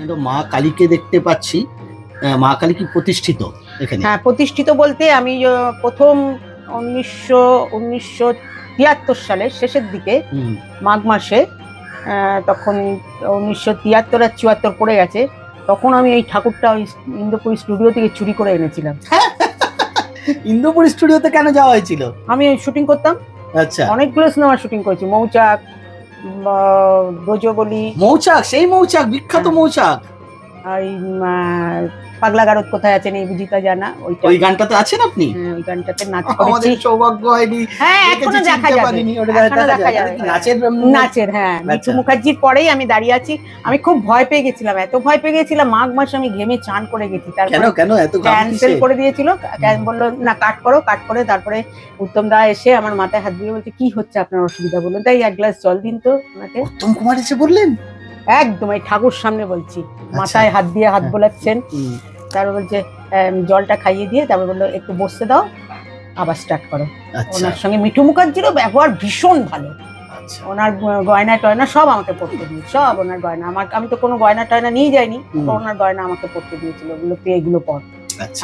এখানে তো মা কালীকে দেখতে পাচ্ছি। মা কালী কি প্রতিষ্ঠিত এখানে? হ্যাঁ, প্রতিষ্ঠিত বলতে আমি প্রথম 1973 সালের শেষের দিকে মাঘ মাসে, তখন 1973 আর 74 পড়ে গেছে, তখন আমি এই ঠাকুরটা ওই ইন্দ্রপুরী স্টুডিও থেকে চুরি করে এনেছিলাম। ইন্দ্রপুরী স্টুডিওতে কেন যাওয়া হয়েছিল? আমি শুটিং করতাম। আচ্ছা, অনেকগুলো সিনেমা শুটিং করেছি, মৌচাক, ব্রজবলি, মৌচাক, সেই মৌচাক, বিখ্যাত মৌচাক। ওই পাগলা গারদ কোথায় আছেন এই বুঝিতা জানা, ওই গানটাতে আছেন আপনি? হ্যাঁ, ওই গানটাতে নাচ আমাদের করেছি। সৌভাগ্য হয়নি। হ্যাঁ, এখনো দেখা যাবে, এখনো দেখা যাবে। নাচের, হ্যাঁ, মিঠু মুখার্জির পরেই আমি দাঁড়িয়ে আছি। আমি খুব ভয় পেয়ে গেছিলাম, এত ভয় পেয়ে গেছিলাম, মাঘ মাসে আমি ঘেমে চান করে গেছি। কেন কেন এত ক্যান্সেল করে দিয়েছিল, বললো না কাট করো, কাট করে তারপরে উত্তম দা এসে আমার মাথায় হাত দিয়ে বলছে কি হচ্ছে আপনার অসুবিধা, বলুন তাই এক গ্লাস জল দিন তো ওনাকে। উত্তম কুমার এসে বললেন? একদম এই ঠাকুর সামনে বলছি, মাথায় হাত দিয়ে হাত বোলাচ্ছেন, তারপর বলছে জলটা খাইয়ে দিয়ে তারপর বললো একটু বসতে দাও, আবার স্টার্ট করো। ওনার সঙ্গে মিঠু মুখার্জিরও ব্যবহার ভীষণ ভালো। ওনার গয়না টয়না সব আমাকে পড়তে দিয়ে, সব ওনার গয়না আমি তো কোনো গয়না টয়না নিয়ে যাইনি, ওনার গয়না আমাকে পড়তে দিয়েছিল, ওগুলো তুই এগুলো পর।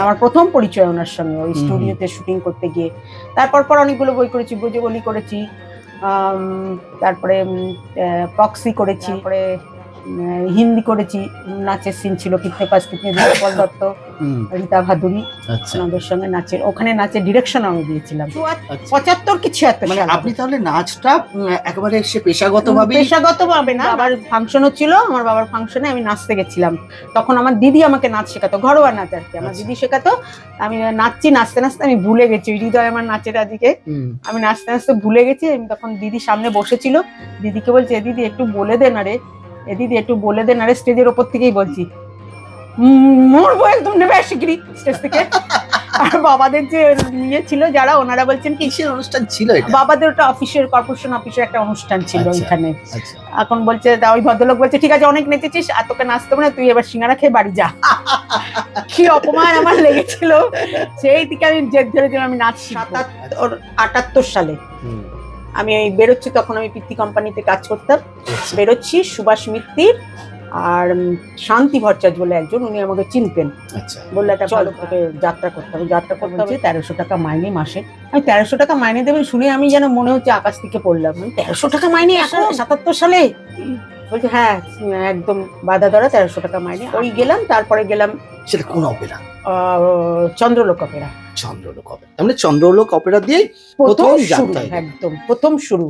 আমার প্রথম পরিচয় ওনার সঙ্গে ওই স্টুডিওতে শুটিং করতে গিয়ে। তারপর অনেকগুলো বই করেছি, ব্রজবলি করেছি, তারপরে প্রক্সি করেছি, তারপরে হিন্দি করেছি, নাচের সিন ছিল, কিতনে পাস কিতনে দূর, পল দত্ত, রীতা ভাদুরী, ওনাদের সঙ্গে নাচের, ওখানে নাচের ডিরেকশন আমি দিয়েছিলাম 75 কি 76 মানে সালে। আপনি তাহলে নাচটা একেবারে সে পেশাগতভাবে না, বাবার ফাংশন হচ্ছিল, আমার বাবার ফাংশনে আমি নাচতে গেছিলাম। তখন আমার দিদি আমাকে নাচ শেখাতো, ঘরোয়া নাচ আর কি, আমার দিদি শেখাতো। আমি নাচতে নাচতে আমি ভুলে গেছি, হৃদয় আমার নাচের আদিকে আমি নাচতে নাচতে ভুলে গেছি। আমি তখন দিদি সামনে বসেছিল, দিদিকে বলছি এ দিদি একটু বলে দে না রে, এ দিদি একটু বলে দে না রে, স্টেজের ওপর থেকেই বলছি, মরবো একদম নেবে শিগগিরি স্টেজ থেকে। আর বাবাদের যে নিয়ে ছিল যারা, ওনারা বলছেন কিসের অনুষ্ঠান ছিল এটা? বাবাদের ওটা অফিসের, কর্পোরেশন অফিসের একটা অনুষ্ঠান ছিল ওইখানে। এখন বলছে ওই ভদ্রলোক বলছে ঠিক আছে অনেক নেচেছিস, আর তোকে নাচতে হবে না, তুই এবার সিঙ্গারা খেয়ে বাড়ি যা। কি অপমান আমার লেগেছিল, সেই থেকে আমি জেদ ধরেছিলাম আমি নাচ। 78 সালে আমি এই বেরোচ্ছি, তখন আমি পিতৃ কোম্পানিতে কাজ করতাম, বেরোচ্ছি, সুভাষ মিত্তির আর শান্তি ভট্টাচার্য বলে একজন, উনি আমাকে চিনতেন, বললে একটা চলো তোকে যাত্রা করতে হবে। যাত্রা করতে হবে 1300 টাকা মাইনে মাসে। আমি 1300 টাকা মাইনে দেবেন শুনে আমি যেন মনে হচ্ছে আকাশ থেকে পড়লাম। 1300 টাকা মাইনে এখন 77 সালে? বলছে হ্যাঁ একদম বাধা ধরা, 1300 টাকা মাইনে। ওই গেলাম, তারপরে গেলাম, সেটা কোন অপেরা? চন্দ্রলোক অপেরা। চন্দ্রলোক অপেরা, তাহলে চন্দ্রলোক অপেরা দিয়ে প্রথম শুরু, একদম প্রথম শুরু।